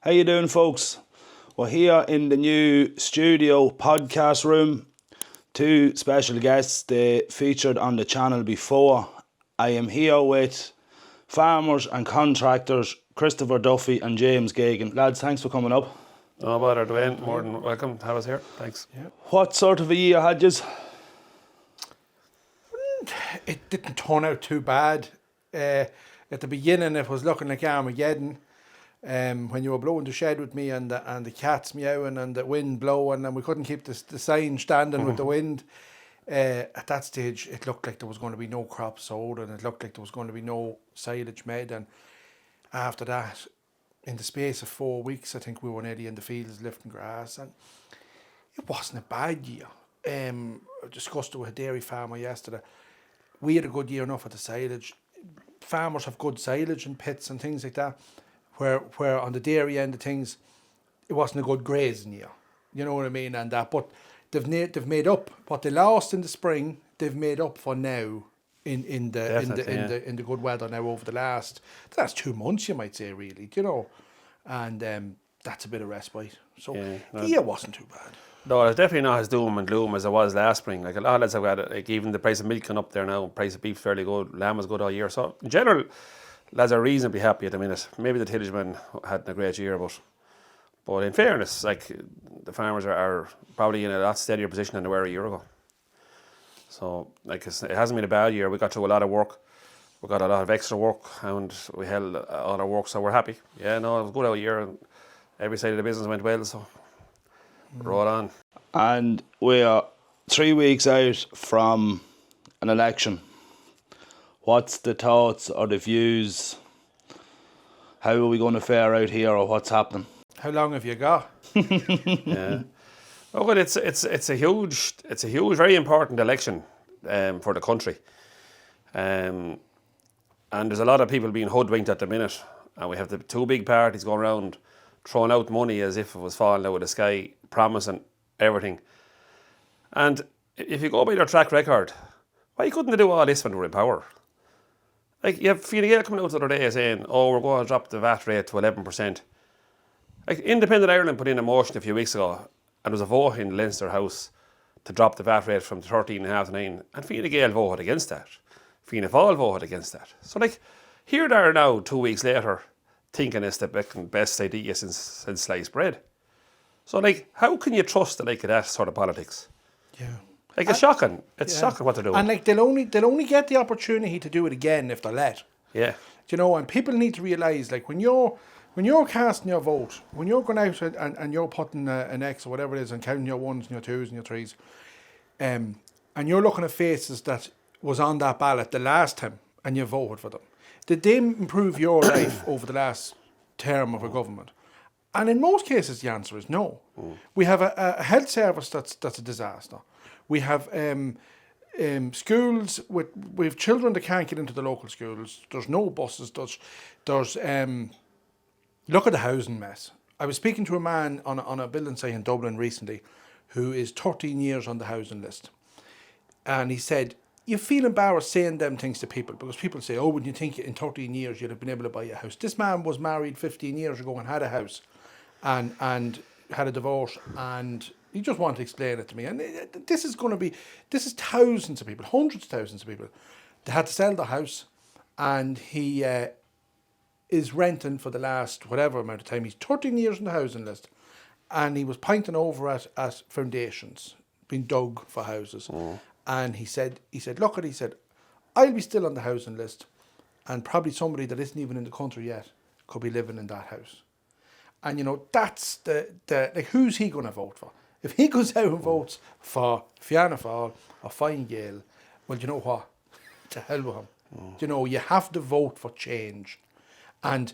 How you doing, folks? We're here in the new studio podcast room. Two special guests they featured on the channel before. I am here with farmers and contractors Christopher Duffy and James Geoghagan. Lads, thanks for coming up. No bother, Dwayne. More than welcome to have us here. Thanks. Yeah. What sort of a year had yous? It didn't turn out too bad. At the beginning, it was looking like Armageddon. When you were blowing the shed with me and the cats meowing and the wind blowing and we couldn't keep the sign standing with the wind. At that stage, it looked like there was going to be no crop sowed and it looked like there was going to be no silage made. And after that, in the space of 4 weeks, I think we were nearly in the fields lifting grass, and it wasn't a bad year. I discussed it with a dairy farmer yesterday. We had a good year enough at the silage. Farmers have good silage and pits and things like that, where on the dairy end of things, it wasn't a good grazing year. You know what I mean? And that, but they've made up what they lost in the spring. They've made up for now in the good weather now over the last 2 months, you might say, really. You know, and that's a bit of respite. So the year wasn't too bad. No, it's definitely not as doom and gloom as it was last spring. Like a lot of lads have got it, like even the price of milk up there now, price of beef fairly good, lamb is good all year. So in general, lads are reasonably happy at the minute. Maybe the tillage men had a great year, but in fairness, like the farmers are probably in a lot steadier position than they were a year ago. So like it hasn't been a bad year. We got through a lot of work. We got a lot of extra work and we held all our work, so we're happy. Yeah, no, it was a good out year and every side of the business went well, so roll on. And we are 3 weeks out from an election. What's the thoughts or the views? How are we going to fare out here, or what's happening? How long have you got? Yeah. Oh, well, it's a huge, very important election for the country. And there's a lot of people being hoodwinked at the minute. And we have the two big parties going around throwing out money as if it was falling out of the sky, promising everything. And if you go by their track record, why couldn't they do all this when they were in power? Like, you have Fine Gael coming out the other day saying, oh, we're going to drop the VAT rate to 11%. Like, Independent Ireland put in a motion a few weeks ago, and there was a vote in Leinster House to drop the VAT rate from 13.5 to 9, and Fine Gael voted against that. Fianna Fáil voted against that. So, like, here they are now, 2 weeks later, thinking it's the best idea since sliced bread. So, like, how can you trust the like of that sort of politics? Yeah. Like, it's shocking. It's shocking what they're doing. And like they'll only get the opportunity to do it again if they're let. Yeah. You know, and people need to realise, like, when you're casting your vote, when you're going out and you're putting an X or whatever it is and counting your ones and your twos and your threes, and you're looking at faces that was on that ballot the last time and you voted for them, did they improve your life over the last term of a government? And in most cases, the answer is no. We have a health service that's a disaster. We have schools with children that can't get into the local schools. There's no buses. There's look at the housing mess. I was speaking to a man on a building site in Dublin recently who is 13 years on the housing list. And he said, you feel embarrassed saying them things to people because people say, oh, when you think in 13 years you'd have been able to buy a house. This man was married 15 years ago and had a house and had a divorce, and he just wanted to explain it to me. And this is thousands of people, hundreds of thousands of people that had to sell their house, and he is renting for the last whatever amount of time. He's 13 years on the housing list, and he was pointing over at foundations being dug for houses. And he said, look, I'll be still on the housing list, and probably somebody that isn't even in the country yet could be living in that house. And, you know, that's the like, who's he going to vote for? If he goes out and votes for Fianna Fáil or Fine Gael, well, you know what? To hell with him. You know, you have to vote for change. And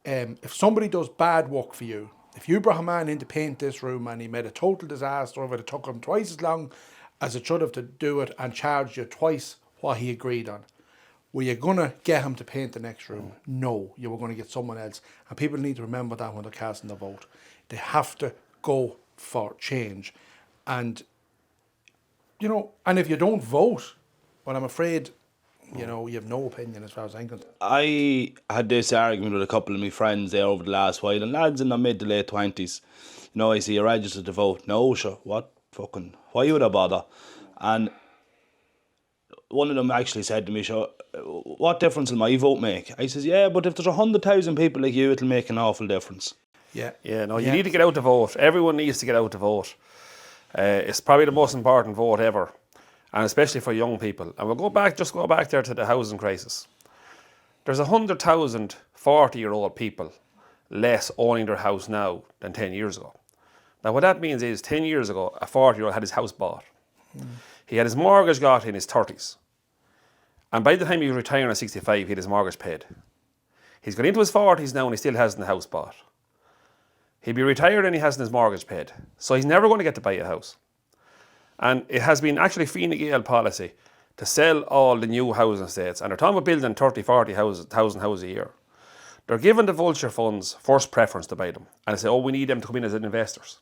if somebody does bad work for you, if you brought a man in to paint this room and he made a total disaster of it, it took him twice as long as it should have to do it and charged you twice what he agreed on, were you going to get him to paint the next room? No, you were going to get someone else. And people need to remember that when they're casting their vote. They have to go for change. And, you know, and if you don't vote, well, I'm afraid You know, you have no opinion as far as I'm concerned. I had this argument with a couple of my friends there over the last while, and lads in their mid to late 20s. You know, I see you're registered to vote. No, sure, what fucking, why would I bother? And one of them actually said to me, sure, what difference will my vote make? I says, yeah, but if there's 100,000 people like you, it'll make an awful difference. Yeah. Yeah, no, you need to get out to vote. Everyone needs to get out to vote. It's probably the most important vote ever, and especially for young people. And we'll go back there to the housing crisis. There's 100,000 40-year-old people less owning their house now than 10 years ago. Now, what that means is 10 years ago, a 40-year-old had his house bought. He had his mortgage got in his 30s. And by the time he was retiring at 65, he had his mortgage paid. He's got into his 40s now and he still hasn't the house bought. He'd be retired and he hasn't his mortgage paid. So he's never going to get to buy a house. And it has been actually Fine Gael policy to sell all the new housing estates. And they're talking about building 30, 40,000 houses a year. They're giving the vulture funds first preference to buy them. And they say, oh, we need them to come in as investors.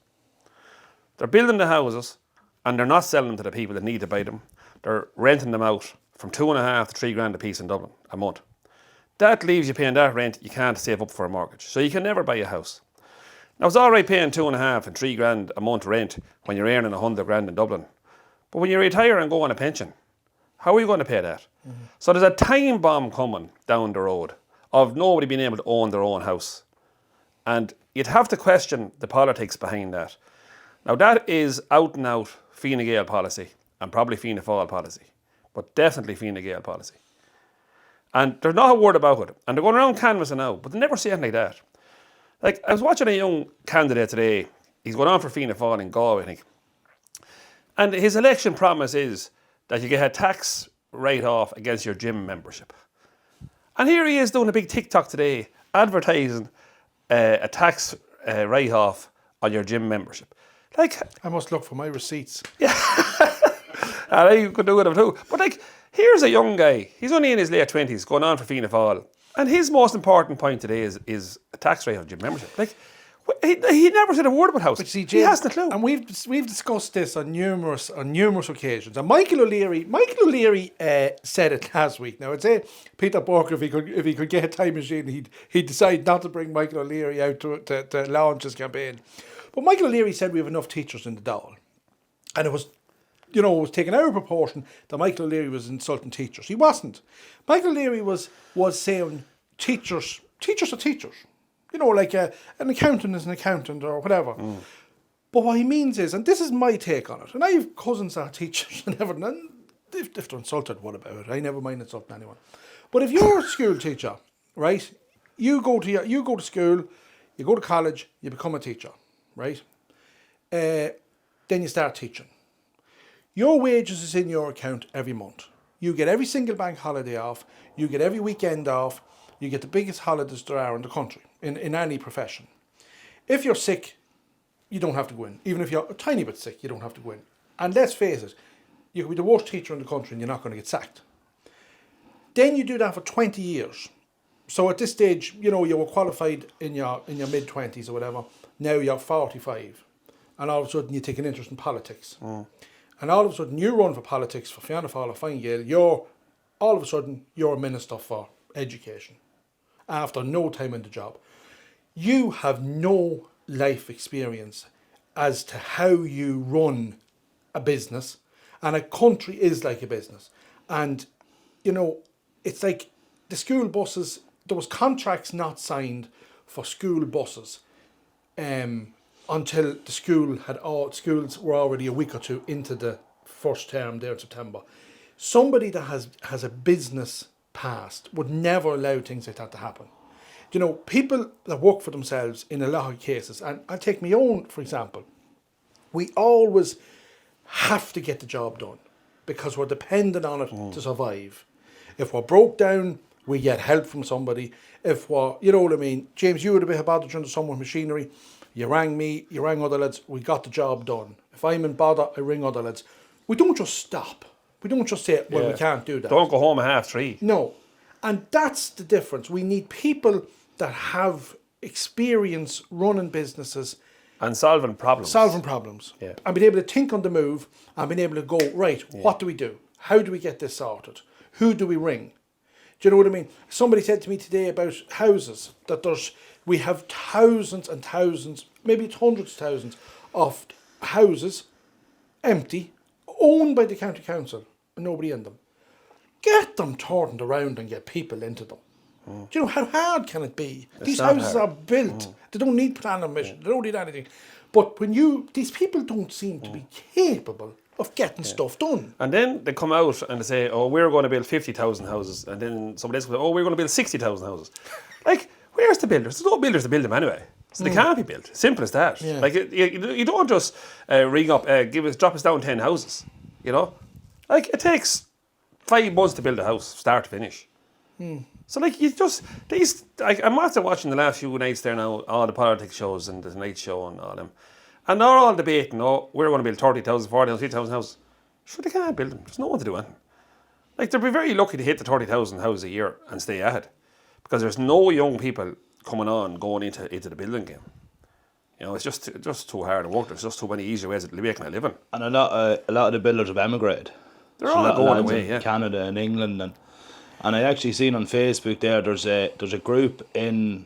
They're building the houses and they're not selling them to the people that need to buy them. They're renting them out from 2.5 to 3 grand a piece in Dublin a month. That leaves you paying that rent you can't save up for a mortgage. So you can never buy a house. Now, it's all right paying 2.5 and 3 grand a month rent when you're earning 100 grand in Dublin. But when you retire and go on a pension, how are you going to pay that? Mm-hmm. So there's a time bomb coming down the road of nobody being able to own their own house. And you'd have to question the politics behind that. Now, that is out and out Fine Gael policy and probably Fianna Fáil policy, but definitely Fine Gael policy. And there's not a word about it. And they're going around canvassing now, but they never say anything like that. Like, I was watching a young candidate today. He's going on for Fianna Fáil in Galway, I think. And his election promise is that you get a tax write-off against your gym membership. And here he is doing a big TikTok today, advertising a tax write-off on your gym membership. Like, I must look for my receipts. Yeah. And I could do it too. But like, here's a young guy. He's only in his late 20s, going on for Fianna Fáil. And his most important point today is a tax rate on gym membership. Like, he never said a word about house. But see, he hasn't a clue. And we've discussed this on numerous occasions. And Michael O'Leary said it last week. Now, I'd say Peter Borker, if he could get a time machine, he'd decide not to bring Michael O'Leary out to launch his campaign. But Michael O'Leary said we have enough teachers in the Dáil. And it was taken out of proportion that Michael O'Leary was insulting teachers. He wasn't. Michael O'Leary was saying teachers are teachers. You know, like an accountant is an accountant or whatever. Mm. But what he means is, and this is my take on it, and I have cousins that are teachers and everything, and if they're insulted, what about it? I never mind insulting anyone. But if you're a school teacher, right, you go to school, you go to college, you become a teacher, right? Then you start teaching. Your wages is in your account every month. You get every single bank holiday off. You get every weekend off. You get the biggest holidays there are in the country, in any profession. If you're sick, you don't have to go in. Even if you're a tiny bit sick, you don't have to go in. And let's face it, you could be the worst teacher in the country and you're not going to get sacked. Then you do that for 20 years. So at this stage, you were qualified in your mid-20s or whatever. Now you're 45. And all of a sudden you take an interest in politics. Mm. And all of a sudden you run for politics for Fianna Fáil or Fine Gael. All of a sudden you're a minister for education after no time in the job. You have no life experience as to how you run a business, and a country is like a business. And it's like the school buses. There was contracts not signed for school buses until the schools were already a week or two into the first term there in September. Somebody that has a business past would never allow things like that to happen. People that work for themselves in a lot of cases, and I'll take my own for example, we always have to get the job done because we're dependent on it to survive. If we're broke down, we get help from somebody. If we're, you know what I mean, James, you would have been bothered trying to someone machinery. You rang me, you rang other lads, we got the job done. If I'm in bother, I ring other lads. We don't just stop. We don't just say, well, we can't do that. Don't go home at 3:30. No. And that's the difference. We need people that have experience running businesses. And solving problems. Yeah. And being able to think on the move and being able to go, right, what do we do? How do we get this sorted? Who do we ring? Do you know what I mean? Somebody said to me today about houses, that we have thousands and thousands, maybe it's hundreds of thousands of houses empty, owned by the county council, and nobody in them. Get them turned around and get people into them. Do you know how hard can it be? These houses are built. They don't need planning permission. They don't need anything. But these people don't seem to be capable of getting stuff done. And then they come out and they say, oh, we're going to build 50,000 houses. And then somebody else goes, oh, we're going to build 60,000 houses. Like, where's the builders? There's no builders to build them anyway. So they can't be built. Simple as that. Yeah. Like, you don't just ring up, drop us down 10 houses, you know? Like, it takes 5 months to build a house, start to finish. So, like, I'm after watching the last few nights there now, all the politics shows and the Tonight Show and all them. And they're all debating, oh, we're going to build 30,000, 40,000, 50,000 houses. Sure, they can't build them. There's no one to do anything. Like, they'll be very lucky to hit the 30,000 houses a year and stay ahead. Because there's no young people going into the building game. You know, it's just too hard to work. There's just too many easier ways of making a living. And a lot of the builders have emigrated. They're all going away, in Canada and England, and I actually seen on Facebook there's a group in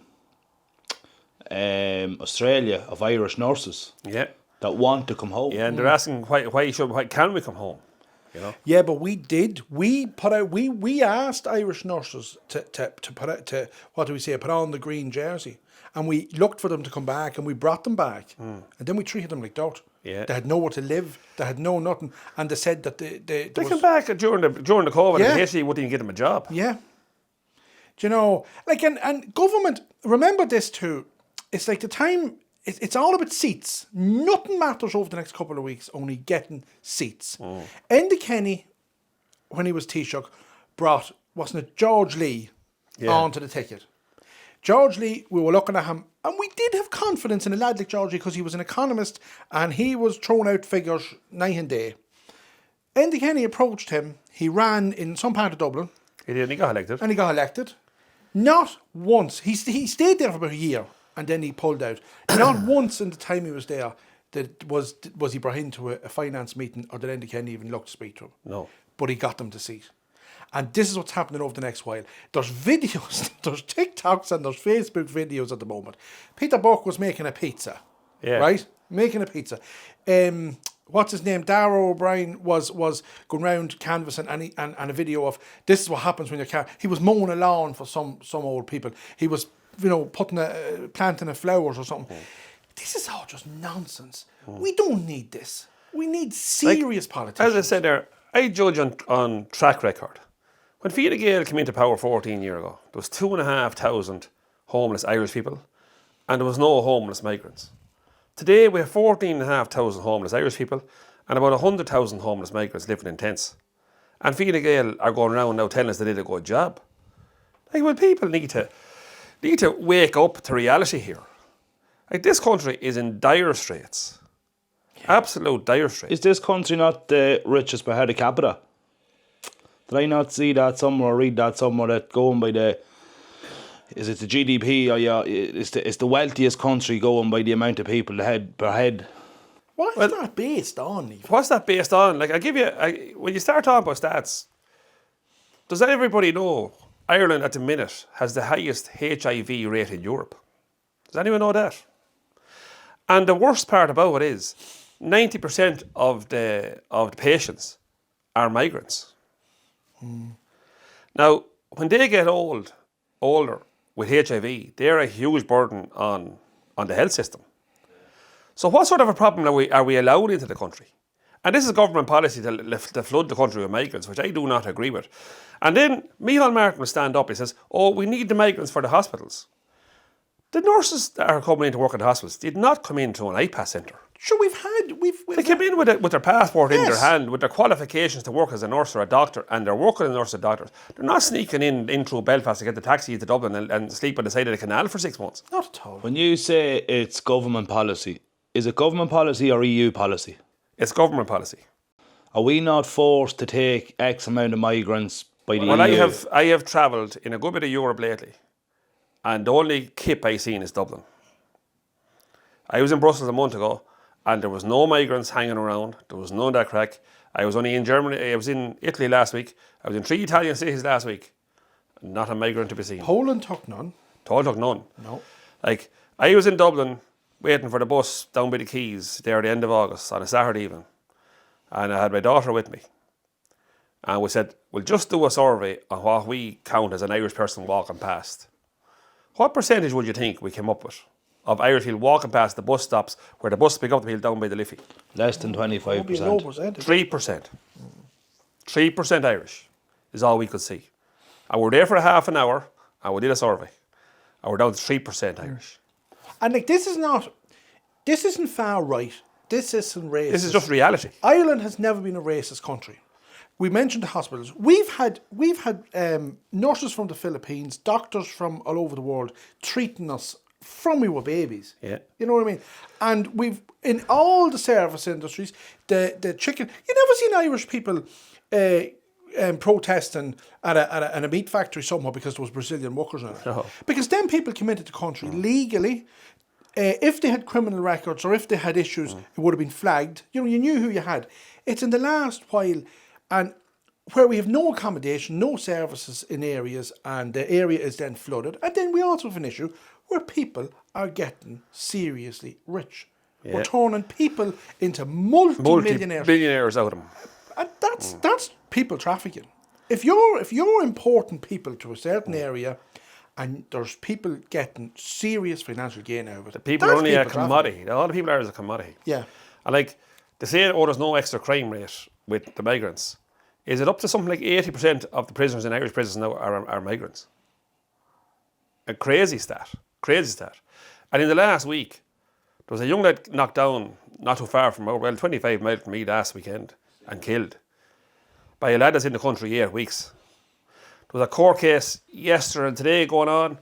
Australia of Irish nurses. Yeah. That want to come home. Yeah, and they're asking why can we come home? You know. Yeah, but we did. We asked Irish nurses to put on the green jersey, and we looked for them to come back, and we brought them back, and then we treated them like dirt. Yeah. They had nowhere to live. They had no nothing, and they said that they came back during the COVID. Yeah. And HE wouldn't even get them a job. Yeah. Do you know, like, and government, remember this too. It's like the time. It's all about seats. Nothing matters over the next couple of weeks, only getting seats. Enda Kenny, when he was Taoiseach, brought, wasn't it, George Lee onto the ticket. George Lee, we were looking at him, and we did have confidence in a lad like George Lee because he was an economist and he was throwing out figures night and day. Enda Kenny approached him. He ran in some part of Dublin. He did, and he got elected. And he got elected. Not once. He stayed there for about a year. And then he pulled out. Not once in the time he was there was he brought into a finance meeting or did Enda Kenny even look to speak to him. No. But he got them to seat. And this is what's happening over the next while. There's videos, there's TikToks and there's Facebook videos at the moment. Peter Burke was making a pizza. Yeah. Right? Making a pizza. What's his name? Darragh O'Brien was going round canvassing and a video of this is what happens when he was mowing a lawn for some old people. He was planting flowers or something. This is all just nonsense. We don't need this. We need serious politicians. As I said there, I judge on track record. When Fine Gael came into power 14 years ago, there was 2,500 homeless Irish people and there was no homeless migrants. Today we have 14,500 homeless Irish people and about 100,000 homeless migrants living in tents. And Fine Gael are going around now telling us they did a good job. Like, well, people need to wake up to reality here. Like, this country is in dire straits. Absolute dire straits. Is this country not the richest per head capita? Did I not see that somewhere or read that somewhere that going by is it the GDP or it's the wealthiest country going by the amount of people per head? What is that based on? Even? What's that based on? Like, when you start talking about stats, does everybody know Ireland at the minute has the highest HIV rate in Europe? Does anyone know that? And the worst part about it is 90% of the patients are migrants. Now, when they get older with HIV, they're a huge burden on the health system. So what sort of a problem are we allowed into the country? And this is government policy to flood the country with migrants, which I do not agree with. And then Micheál Martin will stand up and says, oh, we need the migrants for the hospitals. The nurses that are coming in to work in the hospitals did not come into an IPAS centre. Sure, They came in with their passport in their hand, with their qualifications to work as a nurse or a doctor, and they're working as a nurse or doctor. They're not sneaking in through Belfast to get the taxi to Dublin and sleep on the side of the canal for 6 months. Not at all. When you say it's government policy, is it government policy or EU policy? It's government policy. Are we not forced to take X amount of migrants by the EU? Well, I have travelled in a good bit of Europe lately, and the only kip I've seen is Dublin. I was in Brussels a month ago, and there was no migrants hanging around. There was none of that crack. I was only in Germany. I was in Italy last week. I was in 3 Italian cities last week. Not a migrant to be seen. Poland took none. Took none. No. Like, I was in Dublin waiting for the bus down by the quays there at the end of August on a Saturday evening. And I had my daughter with me. And we said, we'll just do a survey on what we count as an Irish person walking past. What percentage would you think we came up with of Irish people walking past the bus stops where the bus pick up the people down by the Liffey? Less than 25%. 3%. 3% Irish is all we could see. And we're there for a half an hour and we did a survey. And we're down to 3% Irish. And like, this isn't far right. This isn't racist. This is just reality. Ireland has never been a racist country. We mentioned the hospitals. We've had nurses from the Philippines, doctors from all over the world treating us from we were babies. Yeah. You know what I mean? And we've, in all the service industries, the chicken, you never seen Irish people protesting at a meat factory somewhere because there was Brazilian workers in it. No. Because then people came into the country legally. If they had criminal records or if they had issues, it would have been flagged. You know, you knew who you had. It's in the last while, and where we have no accommodation, no services in areas, and the area is then flooded. And then we also have an issue where people are getting seriously rich. Yeah. We're turning people into multi-millionaires. Billionaires out of them. And that's people trafficking. If you're importing people to a certain area, and there's people getting serious financial gain out of it. The people are only a commodity. A lot of people are as a commodity. Yeah. And like, they say, there's no extra crime rate with the migrants. Is it up to something like 80% of the prisoners in Irish prisons now are migrants? A crazy stat. Crazy stat. And in the last week, there was a young lad knocked down not too far from, 25 miles from me last weekend and killed by a lad that's in the country 8 weeks. There was a court case yesterday and today going on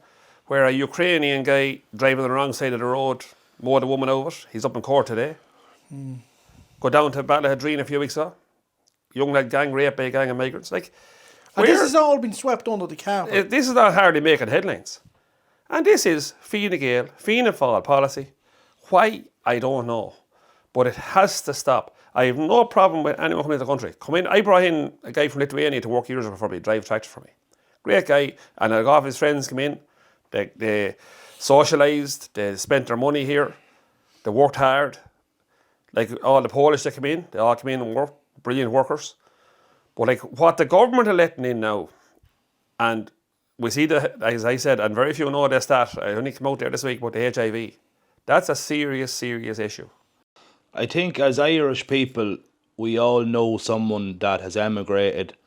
where a Ukrainian guy driving on the wrong side of the road mowed a woman over. He's up in court today. Go down to Ballahadreen a few weeks ago. Young lad gang raped by a gang of migrants. Like, and this has all been swept under the carpet. This is not hardly making headlines. And this is Fianna Gael, Fianna Fáil policy. Why? I don't know. But it has to stop. I have no problem with anyone coming into the country. Come in. I brought in a guy from Lithuania to work years ago for me, drive tractor for me. Great guy. And a lot of his friends come in. They socialised. They spent their money here. They worked hard. Like all the Polish that come in, they all come in and work. Brilliant workers. But like what the government are letting in now, and we see that, as I said, and very few know this stat. I only came out there this week about the HIV. That's a serious, serious issue. I think as Irish people, we all know someone that has emigrated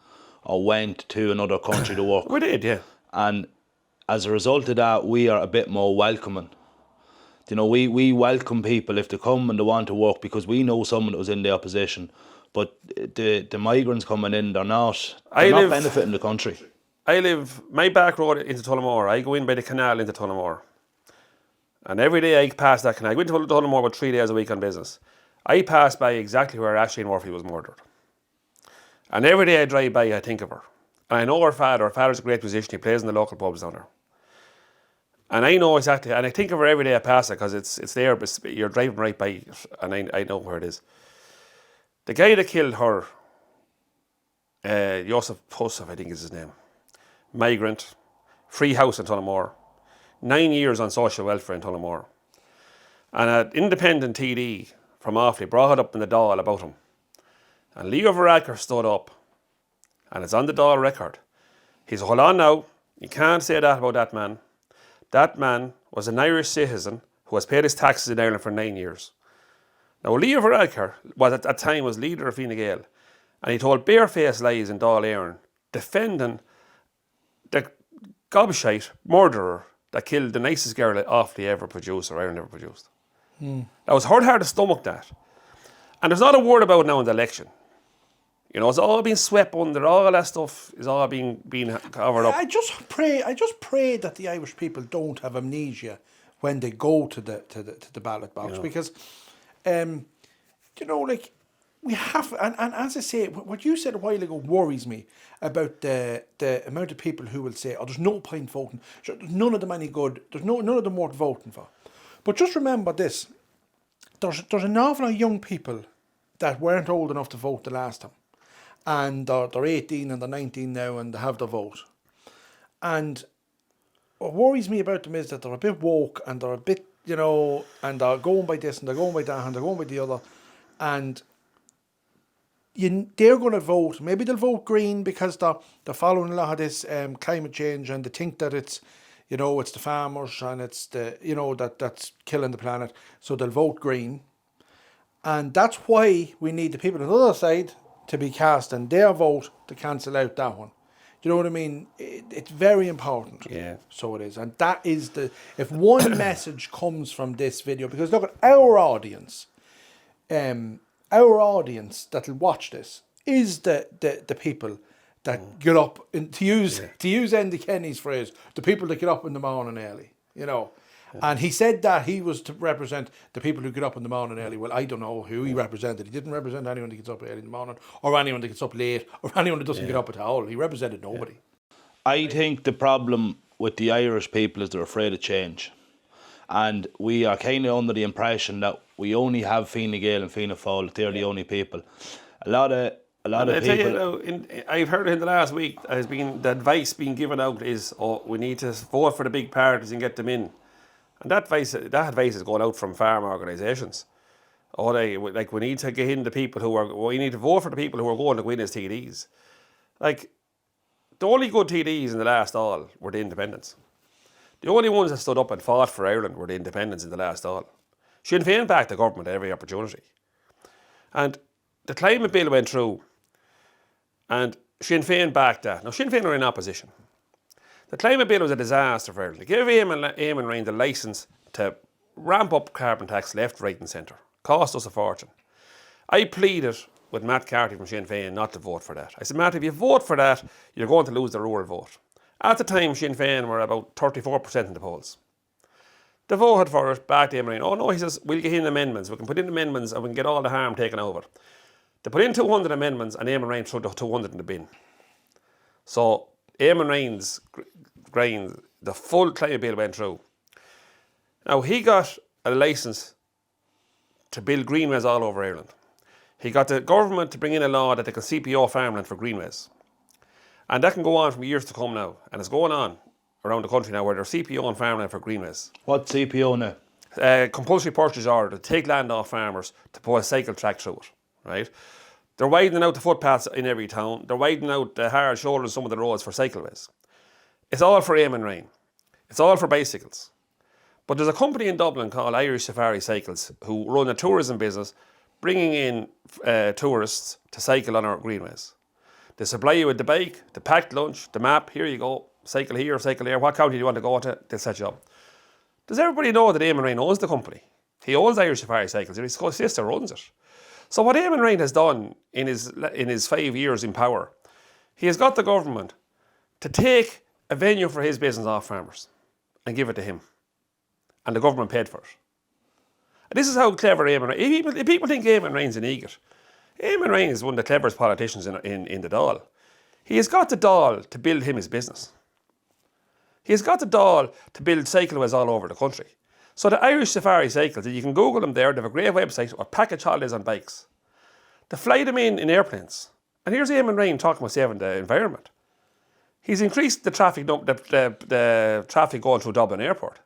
or went to another country to work. We did, yeah. And as a result of that, we are a bit more welcoming. You know, we welcome people if they come and they want to work because we know someone that was in their position. But the migrants coming in, they're not benefiting the country. My back road into Tullamore, I go in by the canal into Tullamore. And every day I pass that canal. I go into Tullamore about 3 days a week on business. I pass by exactly where Aisling Murphy was murdered. And every day I drive by, I think of her. And I know her father. Her father's a great musician. He plays in the local pubs down there. And I know exactly, and I think of her every day I pass it because it's there, but you're driving right by it, and I know where it is. The guy that killed her, Joseph Posov, I think is his name, migrant, free house in Tullamore, 9 years on social welfare in Tullamore. And an independent TD from Offaly brought it up in the Dáil about him. And Leo Varadkar stood up, and it's on the Dáil record. He said, hold on now, you can't say that about that man. That man was an Irish citizen who has paid his taxes in Ireland for 9 years. Now, Leo Varadkar was at that time was leader of Fianna Gael, and he told barefaced lies in Dáil Éireann, defending the gobshite murderer that killed the nicest girl that Offaly ever produced or Ireland ever produced. That was hard to stomach that. And there's not a word about it now in the election. You know, it's all being swept under, all that stuff is all being covered up. I just pray that the Irish people don't have amnesia when they go to the ballot box, because you know, like, we have, and as I say, what you said a while ago worries me about the amount of people who will say, oh, there's no point voting, none of them any good, there's none of them worth voting for. But just remember this, there's an awful lot of young people that weren't old enough to vote the last time. And they're 18 and they're 19 now and they have their vote. And what worries me about them is that they're a bit woke and they're a bit, and they're going by this and they're going by that and they're going by the other. And they're going to vote. Maybe they'll vote green because they're following a lot of this climate change and they think that it's, it's the farmers and it's the, that's killing the planet. So they'll vote green. And that's why we need the people on the other side to be casting their vote to cancel out that one. Do you know what I mean? It's very important. Yeah. So it is. And that is if one message comes from this video, because look at our audience that'll watch this is the people that get up, and to use Andy Kenny's phrase, the people that get up in the morning early, And he said that he was to represent the people who get up in the morning early. Well, I don't know who he represented. He didn't represent anyone that gets up early in the morning, or anyone that gets up late, or anyone that doesn't get up at all. He represented nobody. I think the problem with the Irish people is they're afraid of change. And we are kind of under the impression that we only have Fine Gael and Fianna Fáil, that they're the only people. A lot of people... I've heard in the last week, the advice being given out is, we need to vote for the big parties and get them in. And that advice is going out from farm organisations. We need to get in the people we need to vote for the people who are going to win as TDs. Like, the only good TDs in the last all were the independents. The only ones that stood up and fought for Ireland were the independents in the last all. Sinn Féin backed the government at every opportunity. And the climate bill went through, and Sinn Féin backed that. Now, Sinn Féin are in opposition. The climate bill was a disaster for Ireland. They gave Eamon Ryan the licence to ramp up carbon tax left, right and centre. Cost us a fortune. I pleaded with Matt Carty from Sinn Féin not to vote for that. I said, Matt, if you vote for that, you're going to lose the rural vote. At the time, Sinn Féin were about 34% in the polls. They voted for it, backed Eamon Ryan. Oh no, he says, we'll get in amendments. We can put in amendments and we can get all the harm taken over. They put in 200 amendments and Eamon Ryan threw the 200 in the bin. So Eamon Ryan's grain, the full climate bill went through. Now, he got a licence to build greenways all over Ireland. He got the government to bring in a law that they can CPO farmland for greenways. And that can go on for years to come now. And it's going on around the country now where they're CPO and farmland for greenways. What's CPO now? Compulsory purchase order to take land off farmers to put a cycle track through it, right? They're widening out the footpaths in every town. They're widening out the hard shoulders some of the roads for cycleways. It's all for Eamon Ryan. It's all for bicycles. But there's a company in Dublin called Irish Safari Cycles who run a tourism business bringing in tourists to cycle on our greenways. They supply you with the bike, the packed lunch, the map. Here you go. Cycle here, cycle there. What county do you want to go to? They'll set you up. Does everybody know that Eamon Ryan owns the company? He owns Irish Safari Cycles. His sister runs it. So what Eamon Ryan has done in his 5 years in power, he has got the government to take a venue for his business off farmers and give it to him. And the government paid for it. And this is how clever Eamon Ryan... If people think Eamon Ryan's an egot, Eamon Ryan is one of the cleverest politicians in the Dáil. He has got the Dáil to build him his business. He has got the Dáil to build cycleways all over the country. So the Irish Safari Cycles, you can Google them there, they have a great website, or package holidays on bikes. They fly them in airplanes. And here's Eamon Ryan talking about saving the environment. He's increased the traffic the traffic going through Dublin Airport.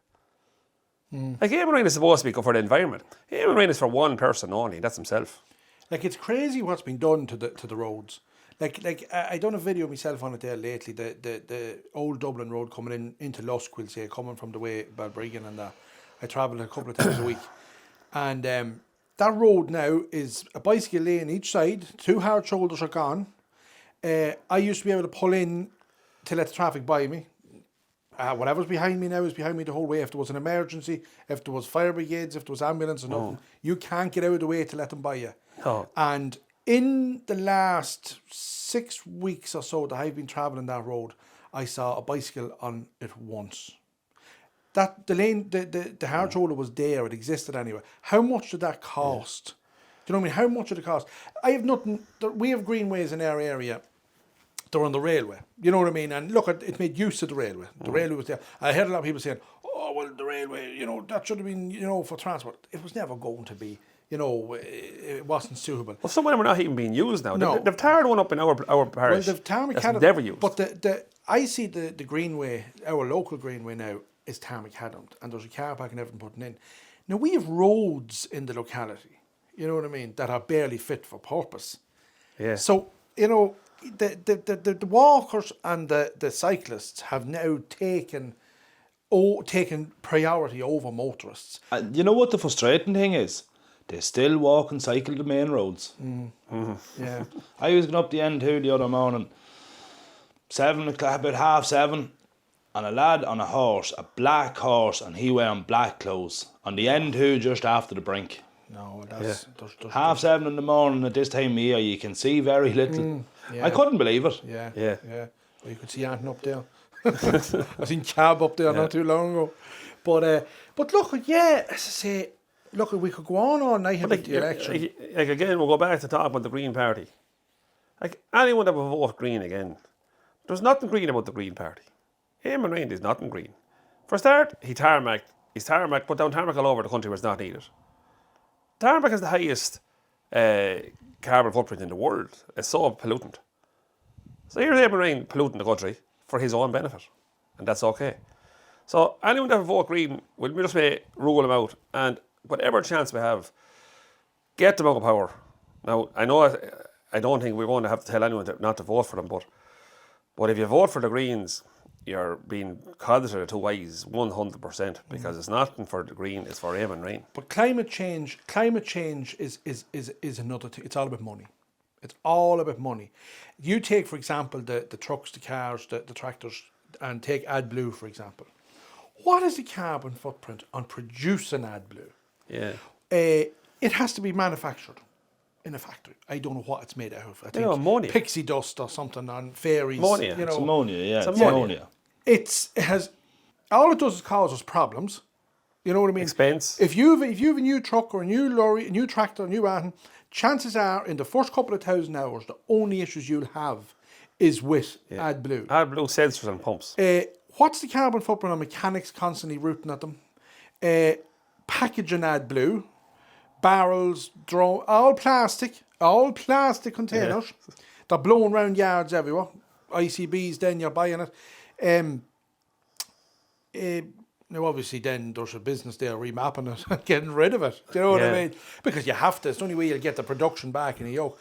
Like, Eamon Ryan is supposed to be good for the environment. Eamon Ryan is for one person only, that's himself. Like, it's crazy what's been done to the roads. Like I done a video myself on it there lately. The old Dublin road coming into Lusk, we'll say, coming from the way Balbriggan and that. I travel a couple of times a week, and that road now is a bicycle lane each side. 2 hard shoulders are gone. I used to be able to pull in to let the traffic by me. Whatever's behind me now is behind me the whole way. If there was an emergency, if there was fire brigades, if there was ambulance or nothing, you can't get out of the way to let them by you. Oh. And in the last 6 weeks or so that I've been travelling that road, I saw a bicycle on it once. That the lane, the hard shoulder was there, it existed anyway. How much did that cost? Do you know what I mean? How much did it cost? I have nothing. We have greenways in our area. They're on the railway. You know what I mean? And look, it made use of the railway. The railway was there. I heard a lot of people saying, oh, well, the railway, that should have been, for transport. It was never going to be, it wasn't suitable. Well, some of them are not even being used now. No. They've tarred one up in our parish. Well, they've tarmac that's had it, never used. But I see the Greenway, our local Greenway now, is tarmac hadn't, and there's a car park and everything putting in. Now, we have roads in the locality, you know what I mean, that are barely fit for purpose. Yeah. So, the walkers and the cyclists have now taken priority over motorists. You know what the frustrating thing is? They still walk and cycle the main roads. Yeah. I was going up the N2 the other morning, 7 o'clock, about 6:30, and a lad on a horse, a black horse, and he wearing black clothes, on the N2 just after the brink. No, that's... there's 7:30 in the morning at this time of year, you can see very little. yeah. I couldn't believe it. Yeah. Yeah. Well, you could see anything up there. I seen cab up there not too long ago. But look, as I say, look, we could go on all night about the election. Like again, we'll go back to talk about the Green Party. Like anyone that will vote Green again, there's nothing green about the Green Party. Eamon Ryan is nothing green. For a start, he's tarmac, put down tarmac all over the country where it's not needed. Tarmac has the highest carbon footprint in the world. It's so pollutant. So here's Eamon Ryan polluting the country for his own benefit, and that's okay. So anyone that will vote Green, we'll just rule them out, and whatever chance we have, get them out of power. Now, I know I don't think we're going to have to tell anyone not to vote for them, but if you vote for the Greens, you're being coded at 2 eyes 100%, because it's nothing for the Green, it's for Eamon Ryan. But climate change is another thing. It's all about money. It's all about money. You take, for example, the trucks, the cars, the tractors, and take AdBlue, for example. What is the carbon footprint on producing AdBlue? Yeah. It has to be manufactured in a factory. I don't know what it's made out of. I think ammonia. pixie dust or something on ferries. Ammonia. It's ammonia, yeah. It's It's ammonia. ammonia. All it does is cause us problems. You know what I mean? Expense. If you've a new truck or a new lorry, a new tractor, a new van, chances are in the first couple of 1,000 hours, the only issues you'll have is with AdBlue. AdBlue sensors and pumps. What's the carbon footprint on mechanics constantly rooting at them? Packaging AdBlue, barrels, all plastic containers. They're blowing around yards everywhere. ICBs, then you're buying it. Now, obviously, then there's a business there remapping it and getting rid of it. Do you know what I mean? Because you have to. It's the only way you'll get the production back in a yoke.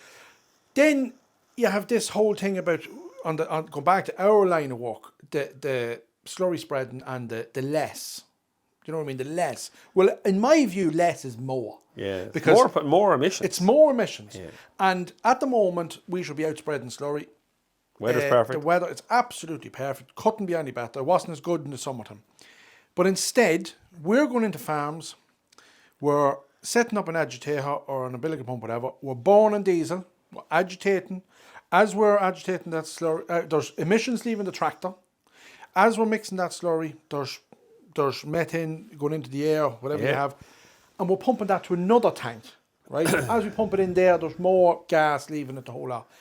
Then you have this whole thing about, going back to our line of work, the slurry spreading and the less. Do you know what I mean? The less. Well, in my view, less is more. Yeah. Because more emissions. it's more emissions. Yeah. And at the moment, we should be out spreading slurry. Weather's perfect. The weather, it's absolutely perfect. Couldn't be any better. It wasn't as good in the summertime. But instead, we're going into farms, we're setting up an agitator or an umbilical pump, whatever. We're burning diesel, we're agitating. As we're agitating that slurry, there's emissions leaving the tractor. As we're mixing that slurry, there's methane going into the air, whatever you have. And we're pumping that to another tank, right? As we pump it in there, there's more gas leaving it the whole lot.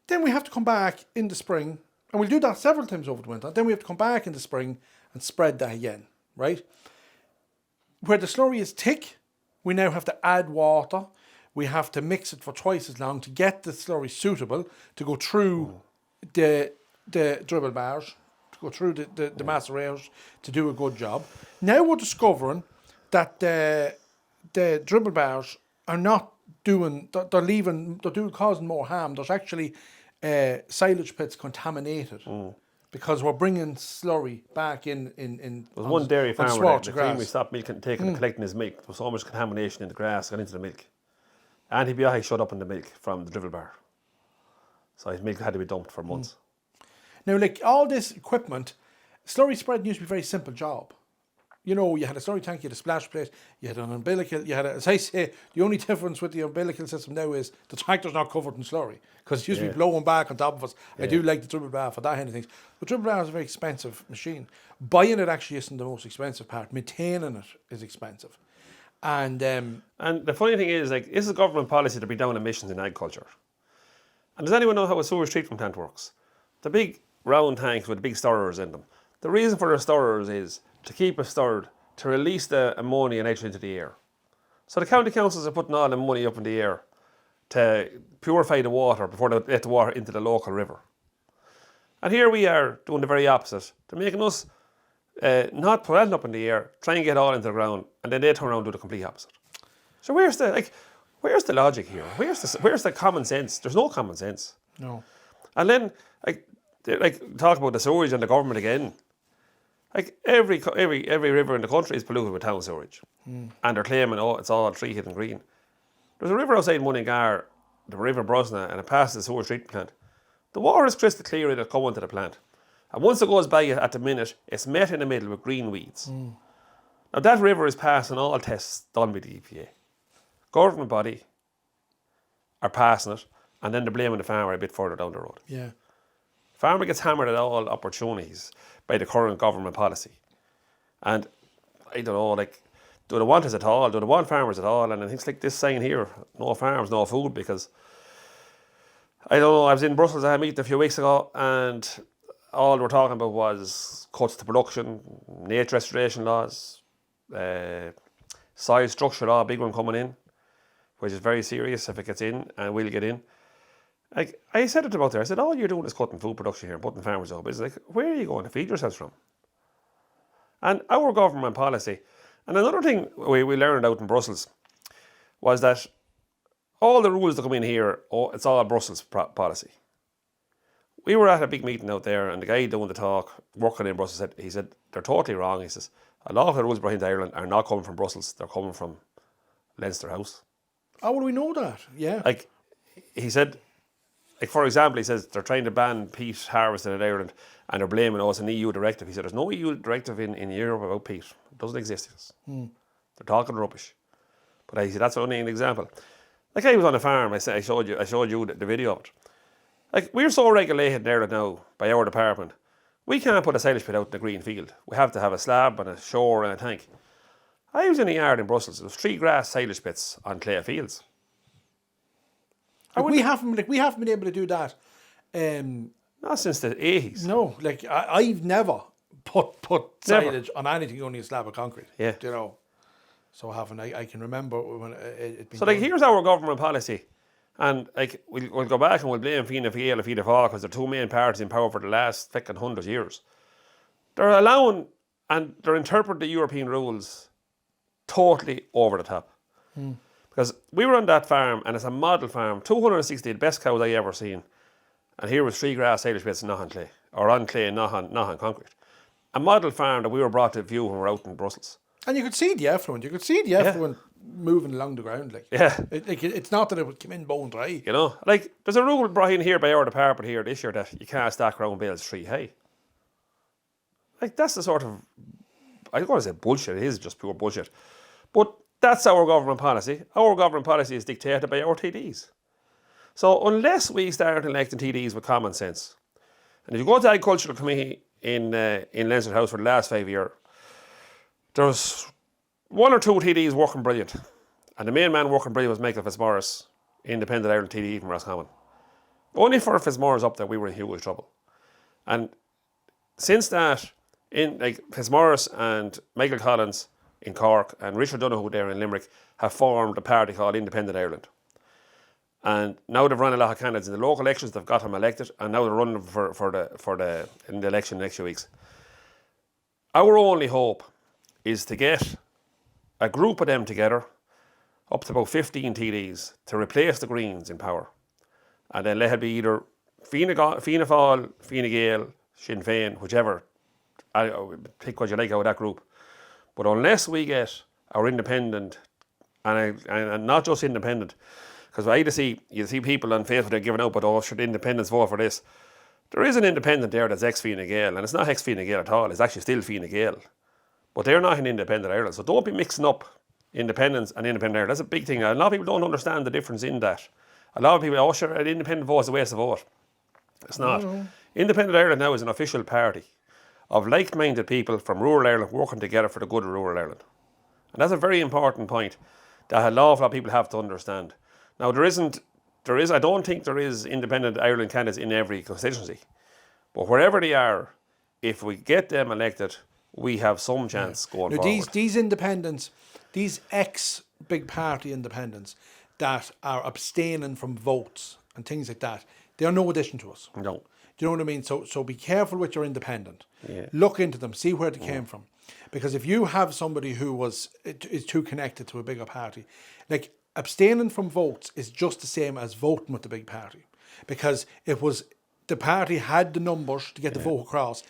Then we have to come back in the spring, and we'll do that several times over the winter. Then we have to come back in the spring and spread that again, right? Where the slurry is thick, we now have to add water. We have to mix it for twice as long to get the slurry suitable to go through the dribble bars, to go through the macerators to do a good job. Now we're discovering that the dribble bars are not doing, they're causing more harm. There's actually silage pits contaminated. Because we're bringing slurry back in There was one dairy farmer that grass. we stopped taking and collecting his milk. There was so much contamination in the grass got into the milk. Antibiotics showed up in the milk from the dribble bar. So his milk had to be dumped for months. Now, like all this equipment, slurry spreading used to be a very simple job. You know, you had a slurry tank, you had a splash plate, you had an umbilical, as I say, the only difference with the umbilical system now is the tractor's not covered in slurry because it used to be blowing back on top of us. I do like the dribble bar for that kind of things. But dribble bar is a very expensive machine. Buying it actually isn't the most expensive part. Maintaining it is expensive. And the funny thing is, like, this is government policy to bring down emissions in agriculture. And does anyone know how a sewage treatment plant works? The big round tanks with big stirrers in them. The reason for the stirrers is to keep it stirred, to release the ammonia and nitrogen into the air. So the county councils are putting all the money up in the air to purify the water before they let the water into the local river. And here we are doing the very opposite. They're making us not put anything up in the air, try and get all into the ground, and then they turn around and do the complete opposite. So where's the logic here? Where's the common sense? There's no common sense. No. And then talk about the sewage and the government again. Like every river in the country is polluted with town sewage, and they're claiming it's all treated and green. There's a river outside Mullingar, the River Brosna, and it passes the sewage treatment plant. The water is crystal clear it'll come into the plant, and once it goes by at the minute, it's met in the middle with green weeds. Now that river is passing all tests done by the EPA. Government body are passing it, and then they're blaming the farmer a bit further down the road. Yeah. Farmer gets hammered at all opportunities by the current government policy. And I don't know, do they want us at all? Do they want farmers at all? And things like this saying here, no farms, no food, because I don't know, I was in Brussels, I had a meeting a few weeks ago, and all they were talking about was cuts to production, nature restoration laws, soil structure law, big one coming in, which is very serious if it gets in, and will get in. I said it about there. I said, all you're doing is cutting food production here and putting farmers up. It's like, where are you going to feed yourselves from? And our government policy, and another thing we learned out in Brussels was that all the rules that come in here, it's all Brussels policy. We were at a big meeting out there, and the guy doing the talk, working in Brussels, said they're totally wrong. He says, a lot of the rules brought into Ireland are not coming from Brussels, they're coming from Leinster House. How would we know that? Yeah. He said, for example, he says they're trying to ban peat harvesting in Ireland and they're blaming us an EU directive. He said there's no EU directive in Europe about peat. It doesn't exist. They're talking rubbish. But I said that's only an example. I was on a farm. I showed you the video of it. We're so regulated in Ireland now by our department. We can't put a silage pit out in the green field. We have to have a slab and a shore and a tank. I was in a yard in Brussels. There was 3 grass silage pits on clay fields. We haven't been able to do that. Not since the 80s. No, I've never put silage on anything, only a slab of concrete. Yeah. You know, so I haven't. I can remember when it been so here's our government policy, and we'll go back and we'll blame Fianna Fáil and Fianna Fáil because they're two main parties in power for the last 100 years. They're allowing and they're interpreting the European rules totally over the top. Because we were on that farm, and it's a model farm, 260, the best cows I ever seen. And here was 3 grass silage pits, not on clay, or on clay, not on concrete. A model farm that we were brought to view when we were out in Brussels. And you could see the effluent. You could see the effluent moving along the ground. It's not that it would come in bone dry. You know, there's a rule brought in here by our department here this year that you can't stack ground bales 3 high. That's the sort of, I don't want to say bullshit. It is just pure bullshit. But that's our government policy. Our government policy is dictated by our TDs. So unless we start electing TDs with common sense, and if you go to the Agricultural Committee in Leinster House for the last 5 years, there's 1 or 2 TDs working brilliant. And the main man working brilliant was Michael Fitzmaurice, Independent Ireland TD from Roscommon. Only for Fitzmaurice up there, we were in huge trouble. And since that, Fitzmaurice and Michael Collins in Cork and Richard Donoghue there in Limerick have formed a party called Independent Ireland. And now they've run a lot of candidates in the local elections, they've got them elected, and now they're running in the election next few weeks. Our only hope is to get a group of them together, up to about 15 TDs, to replace the Greens in power. And then let it be either Fianna Fáil, Fine Gael, Sinn Féin, whichever. Pick what you like out of that group. But unless we get our independent, and not just independent, because you see people on Facebook, they're giving out, but should independents vote for this? There is an independent there that's ex-Fine Gael, and it's not ex-Fine Gael at all, it's actually still Fine Gael. But they're not in Independent Ireland, so don't be mixing up independence and Independent Ireland. That's a big thing. A lot of people don't understand the difference in that. A lot of people, sure, an independent vote is a waste of vote. It's not. Independent Ireland now is an official party of like-minded people from rural Ireland working together for the good of rural Ireland. And that's a very important point that a lot of people have to understand. Now, I don't think there is Independent Ireland candidates in every constituency. But wherever they are, if we get them elected, we have some chance going Now, forward. these independents, these ex-big party independents that are abstaining from votes and things like that, they are no addition to us. No. Do you know what I mean? So be careful with your independent. Yeah. Look into them, see where they came from. Because if you have somebody who is too connected to a bigger party, like abstaining from votes is just the same as voting with the big party. Because it was the party had the numbers to get the vote across,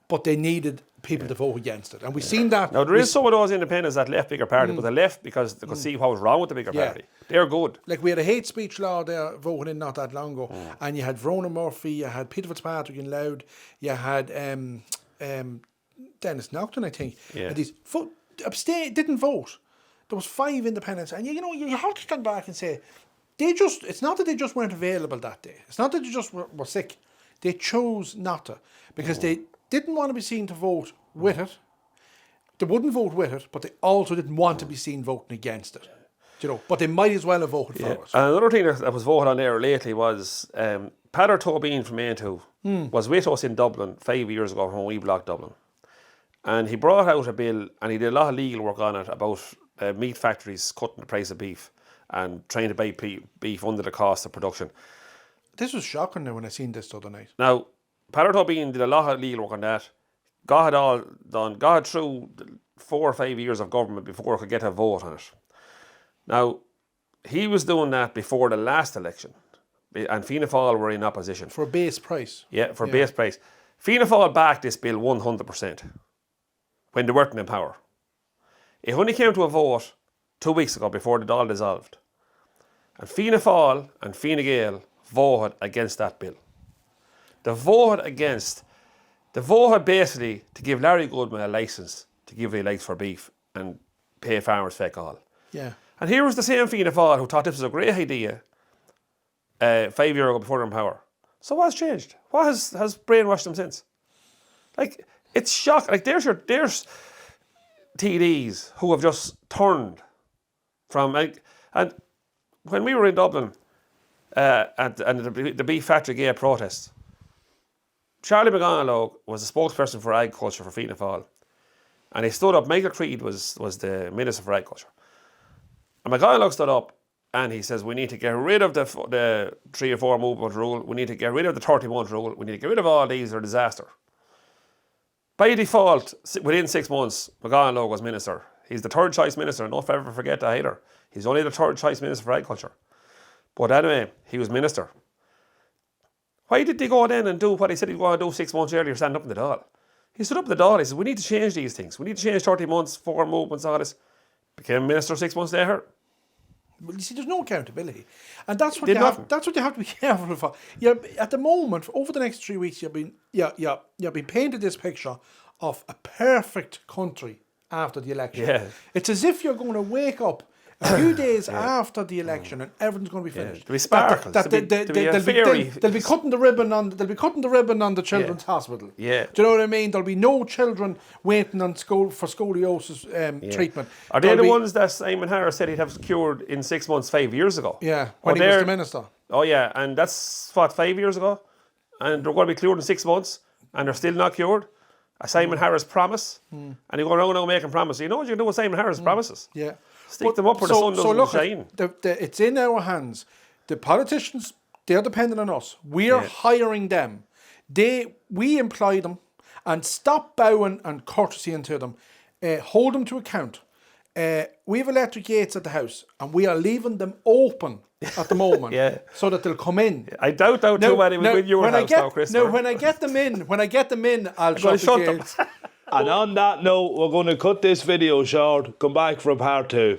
but they needed people to vote against it. And we've seen that. Now, there is some of those independents that left bigger party, but they left because they could see what was wrong with the bigger party. They're good. Like we had a hate speech law there voted in not that long ago, and you had Verona Murphy, you had Peter Fitzpatrick in Loud, you had Dennis Nocton, I think. Yeah. And these didn't vote. There was 5 independents, and you have to stand back and say, it's not that they just weren't available that day. It's not that they just were sick. They chose not to because they didn't want to be seen to vote with it. They wouldn't vote with it, but they also didn't want to be seen voting against it. But they might as well have voted for it. And another thing that was voted on there lately was Peadar Tobin from Aintu was with us in Dublin 5 years ago when we blocked Dublin. And he brought out a bill and he did a lot of legal work on it about meat factories cutting the price of beef and trying to buy beef under the cost of production. This was shocking now when I seen this the other night. Now, Peadar Tobin did a lot of legal work on that. Got it all done. Got it through 4 or 5 years of government before it could get a vote on it. Now, he was doing that before the last election. And Fianna Fáil were in opposition. For a base price. Yeah, for base price. Fianna Fáil backed this bill 100% when they weren't in power. It only came to a vote 2 weeks ago before the Dáil dissolved. And Fianna Fáil and Fine Gael voted against that bill. They voted basically to give Larry Goodman a licence to give the likes for beef and pay farmers feck all. Yeah. And here was the same Fianna Fáil who thought this was a great idea 5 years ago before they were in power. So what's changed? What has brainwashed them since? Like, it's shocking. Like, there's TDs who have just turned from, like, and when we were in Dublin at the beef factory gate protests, Charlie McGonagall was the spokesperson for agriculture for Fianna Fáil. And he stood up, Michael Creed was the Minister for Agriculture. And McGonagall stood up and he says, we need to get rid of the 3 or 4 movement rule, we need to get rid of the 30-month rule, we need to get rid of all these, they're a disaster. By default, within 6 months, McGonagall was Minister. He's the third choice Minister, and don't ever forget that either. He's only the third choice Minister for Agriculture. But anyway, he was Minister. Why did they go then and do what he said he was going to do 6 months earlier, stand up in the Dáil? He stood up in the Dáil, he said, we need to change these things. We need to change 30 months, 4 movements, all this. Became Minister 6 months later. Well, you see, there's no accountability. And that's what you have to be careful for. At the moment, over the next 3 weeks, you've been painted this picture of a perfect country after the election. Yeah. It's as if you're going to wake up a few days after the election and everything's going to be finished. There'll be sparkles. They'll be cutting the ribbon on the children's hospital. Yeah. Do you know what I mean? There'll be no children waiting on for scoliosis treatment. Are they the ones that Simon Harris said he'd have cured in 6 months 5 years ago? Yeah, when he was the minister. Oh yeah, and that's what, 5 years ago? And they're going to be cured in 6 months and they're still not cured? A Simon Harris promise? And you go around now making promises. You know what you can do with Simon Harris promises? Yeah. Stick them up where the sun doesn't shine. It's in our hands. The politicians, they're dependent on us. We're hiring them. We employ them, and stop bowing and courtesy into them. Hold them to account. We have electric gates at the house, and we are leaving them open at the moment, so that they'll come in. I doubt too many will win your house now, Chris. Now, when I get them in, I'll shut the gates. And on that note, we're going to cut this video short. Come back for part 2.